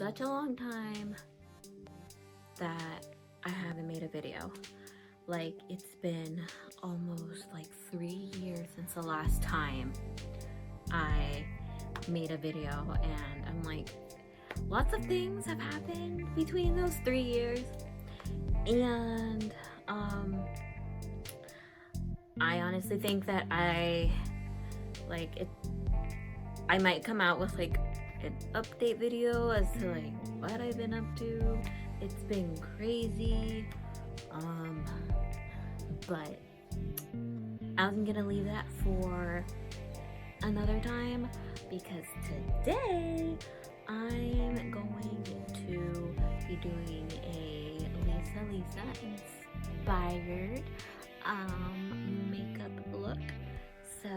such a long time that I haven't made a video. Like, it's been almost like 3 years since the last time I made a video, and I'm like, lots of things have happened between those 3 years, and I honestly think that I might come out with like an update video as to like what I've been up to. It's been crazy, but I'm gonna leave that for another time, because today I'm going to be doing a Lisa inspired makeup look. So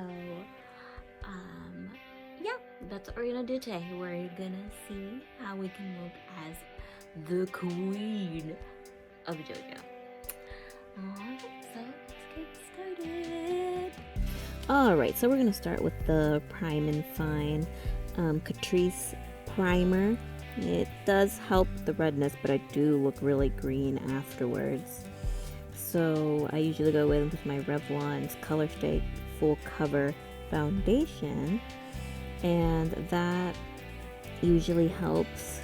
yeah, that's what we're gonna do today. We're gonna see how we can look as the queen of JoJo. Alright, so let's get started. Alright, so we're gonna start with the Prime and Fine Catrice primer. It does help the redness, but I do look really green afterwards. So I usually go with my Revlon's Color Stay Full Cover Foundation, and that usually helps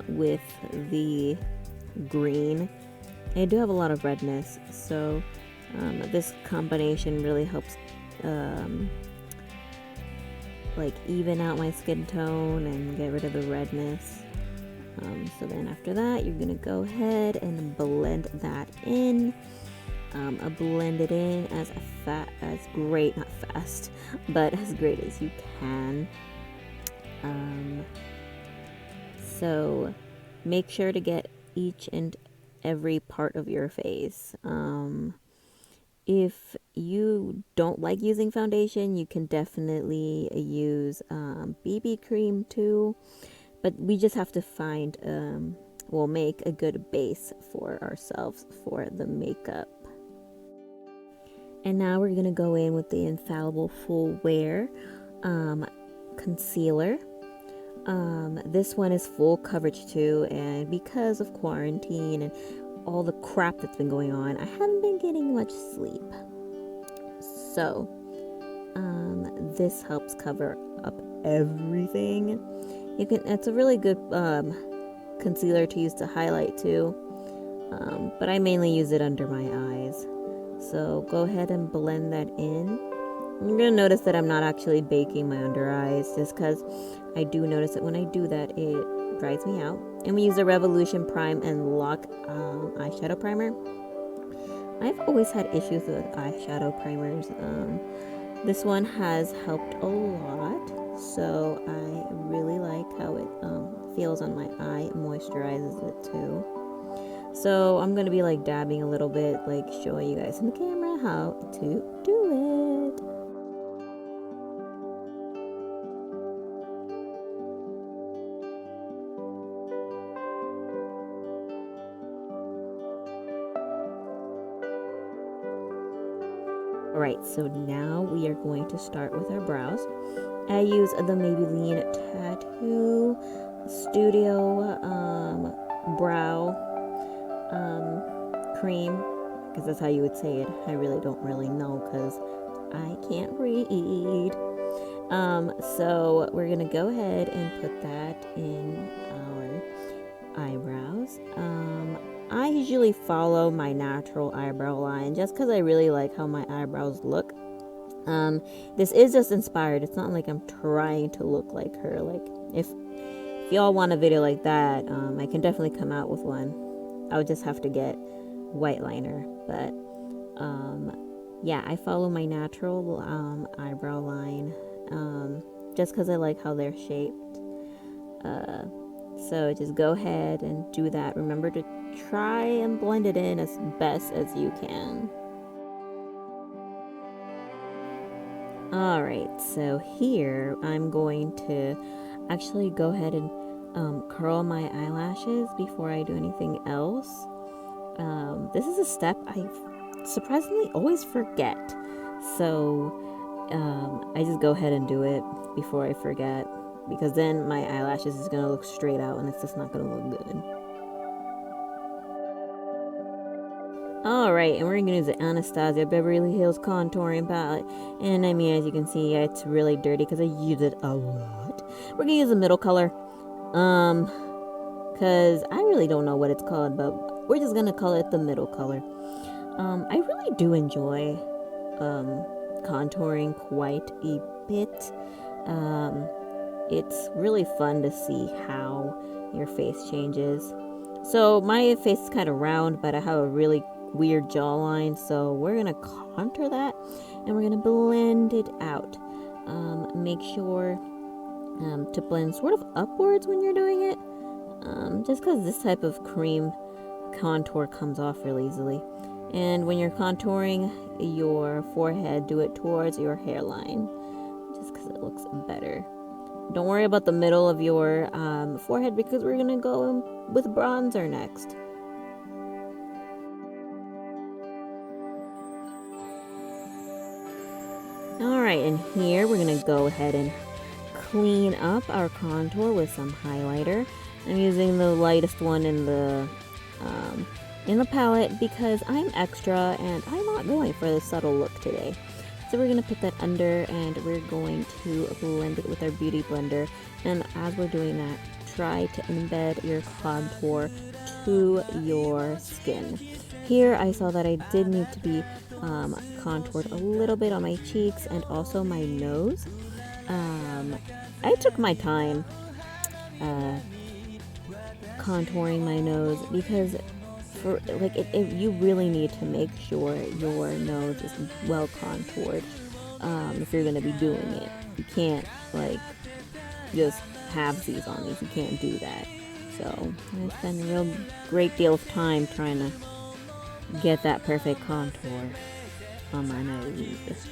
with the green. I do have a lot of redness, so this combination really helps like even out my skin tone and get rid of the redness. So then after that, you're gonna go ahead and blend that in. Blend it in as great as you can. So make sure to get each and every part of your face. If you don't like using foundation, you can definitely use BB cream too, but we just have to find we'll make a good base for ourselves for the makeup. And now we're gonna go in with the Infallible Full Wear concealer. This one is full coverage too, and because of quarantine and all the crap that's been going on, I haven't been getting much sleep. So this helps cover up everything. It's a really good concealer to use to highlight too, but I mainly use it under my eyes. So go ahead and blend that in. You're gonna notice that I'm not actually baking my under eyes, just because I do notice that when I do that, it dries me out. And we use a Revolution Prime and Lock eyeshadow primer. I've always had issues with eyeshadow primers. This one has helped a lot, so I really like how it feels on my eye. It moisturizes it too. So I'm gonna be like dabbing a little bit, like showing you guys in the camera how to do it. Alright, so now we are going to start with our brows. I use the Maybelline Tattoo Studio brow cream, because that's how you would say it. I really don't know, because I can't read. So we're gonna go ahead and put that in our eyebrows. I usually follow my natural eyebrow line just because I really like how my eyebrows look. This is just inspired. It's not like I'm trying to look like her. Like, if y'all want a video like that, I can definitely come out with one. I would just have to get white liner, but yeah, I follow my natural eyebrow line just because I like how they're shaped. So just go ahead and do that. Remember to try and blend it in as best as you can. Alright, so here I'm going to actually go ahead and curl my eyelashes before I do anything else. This is a step I surprisingly always forget, so I just go ahead and do it before I forget. because then my eyelashes is going to look straight out and it's just not going to look good. Alright, and we're going to use the Nastasia Beverly Hills contouring palette. And I mean, as you can see, it's really dirty because I use it a lot. We're going to use the middle color. Because I really don't know what it's called, but we're just going to call it the middle color. I really do enjoy contouring quite a bit. It's really fun to see how your face changes. So my face is kind of round, but I have a really weird jawline, so we're gonna contour that and we're gonna blend it out. Make sure to blend sort of upwards when you're doing it, just because this type of cream contour comes off really easily. And when you're contouring your forehead, do it towards your hairline, just because it looks better. Don't worry about the middle of your forehead, because we're gonna go with bronzer next. Alright, and here we're gonna go ahead and clean up our contour with some highlighter. I'm using the lightest one in the palette because I'm extra and I'm not going for the subtle look today. So we're going to put that under and we're going to blend it with our beauty blender. And as we're doing that, try to embed your contour to your skin. Here I saw that I did need to be contoured a little bit on my cheeks and also my nose. I took my time contouring my nose because you really need to make sure your nose is well contoured if you're going to be doing it. You can't just halvesies on these. You can't do that. So I spent a real great deal of time trying to get that perfect contour on my nose.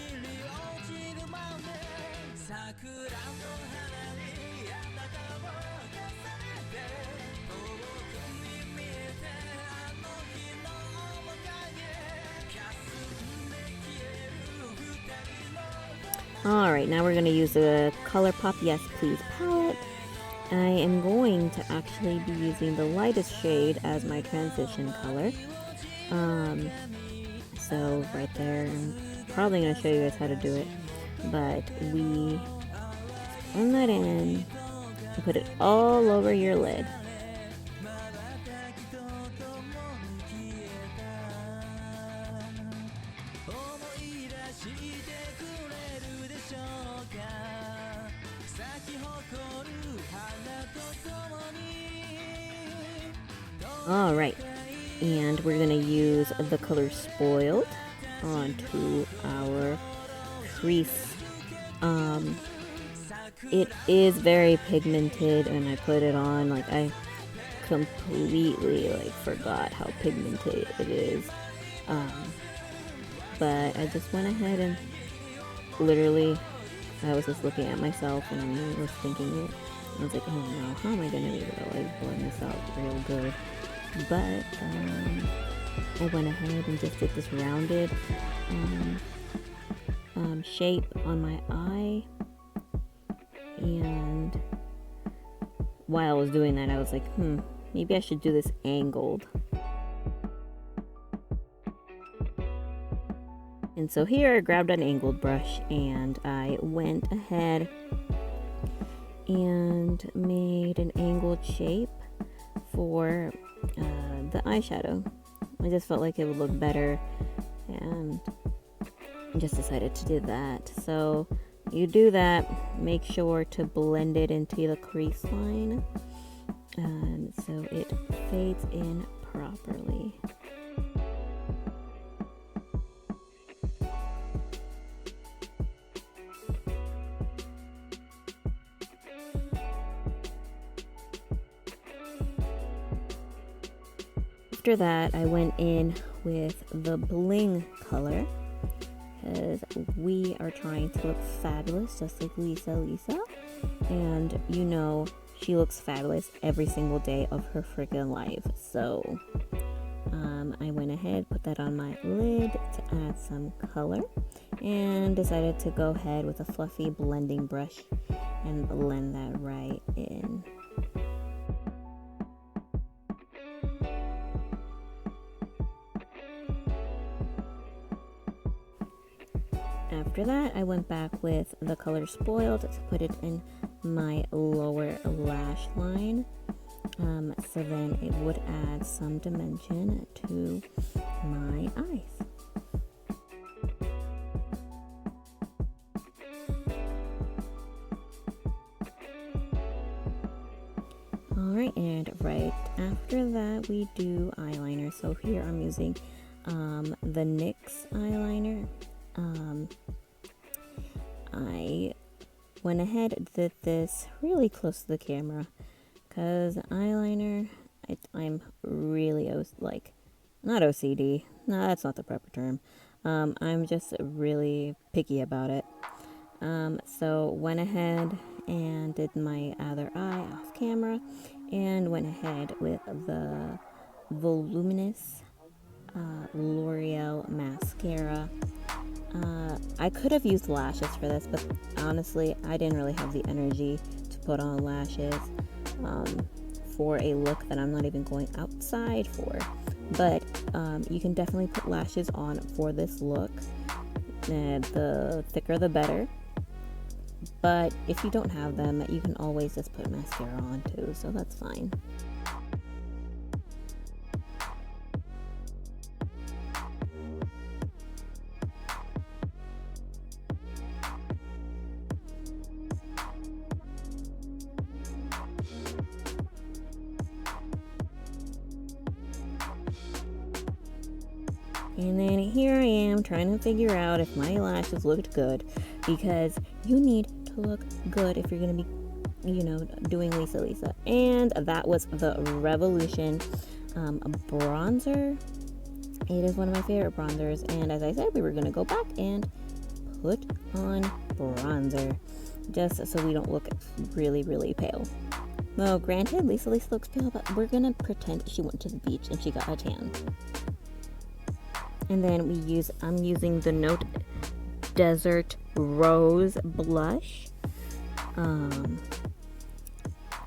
Alright, now we're going to use the ColourPop Yes Please palette. I am going to actually be using the lightest shade as my transition color. So right there, I'm probably going to show you guys how to do it. But we blend that in and put it all over your lid. Alright, and we're going to use the color Spoiled onto our crease. It is very pigmented, and I put it on, I completely, forgot how pigmented it is. But I just went ahead and literally, I was just looking at myself and I was thinking it. I was like, oh no, how am I going to be able to blend this out real good? But I went ahead and just did this rounded shape on my eye. And while I was doing that, I was like, maybe I should do this angled. And so here I grabbed an angled brush and I went ahead and made an angled shape for the eyeshadow. I just felt like it would look better and just decided to do that. So you do that, make sure to blend it into the crease line and so it fades in properly. After that, I went in with the bling color because we are trying to look fabulous, just like Lisa. And you know, she looks fabulous every single day of her freaking life. So I went ahead, put that on my lid to add some color. and decided to go ahead with a fluffy blending brush and blend that right in. After that, I went back with the color Spoiled to put it in my lower lash line, so then it would add some dimension to my eyes. Alright, and right after that we do eyeliner. So here I'm using the NYX eyeliner. I went ahead and did this really close to the camera because eyeliner, I'm really not OCD. No, that's not the proper term. I'm just really picky about it. So went ahead and did my other eye off camera and went ahead with the voluminous L'Oreal mascara. I could have used lashes for this, but honestly, I didn't really have the energy to put on lashes for a look that I'm not even going outside for. But you can definitely put lashes on for this look. The thicker the better. But if you don't have them, you can always just put mascara on too, so that's fine. And then here I am trying to figure out if my lashes looked good, because you need to look good if you're going to be, doing Lisa. And that was the Revolution bronzer. It is one of my favorite bronzers. And as I said, we were going to go back and put on bronzer, just so we don't look really, really pale. Well, granted, Lisa looks pale, but we're going to pretend she went to the beach and she got a tan. And then I'm using the Note Desert Rose blush.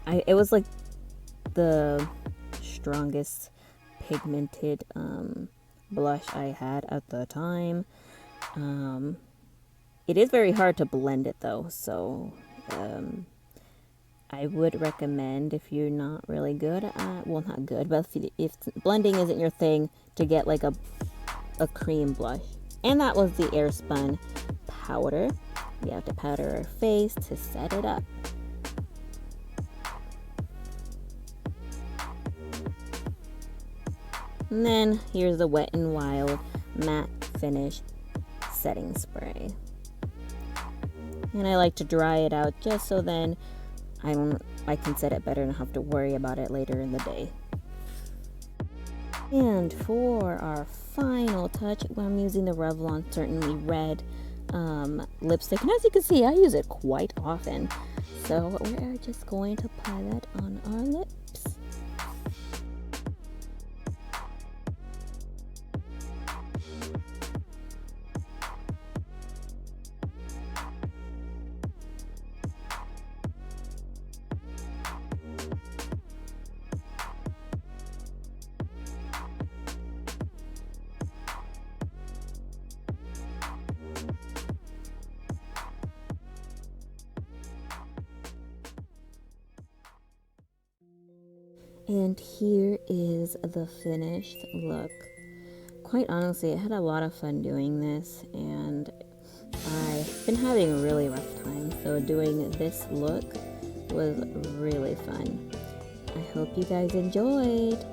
It was like the strongest pigmented blush I had at the time. It is very hard to blend it though, so I would recommend, if you're not really good at, well, not good, but if blending isn't your thing, to get like a cream blush. And that was the Airspun powder. You have to powder our face to set it up. And then here's the Wet n Wild matte finish setting spray. And I like to dry it out just so then I can set it better and have to worry about it later in the day. And for our final touch, I'm using the Revlon Certainly Red lipstick. And as you can see, I use it quite often. So we're just going to apply that on our lips. And here is the finished look. Quite honestly, I had a lot of fun doing this, and I've been having a really rough time, so doing this look was really fun. I hope you guys enjoyed.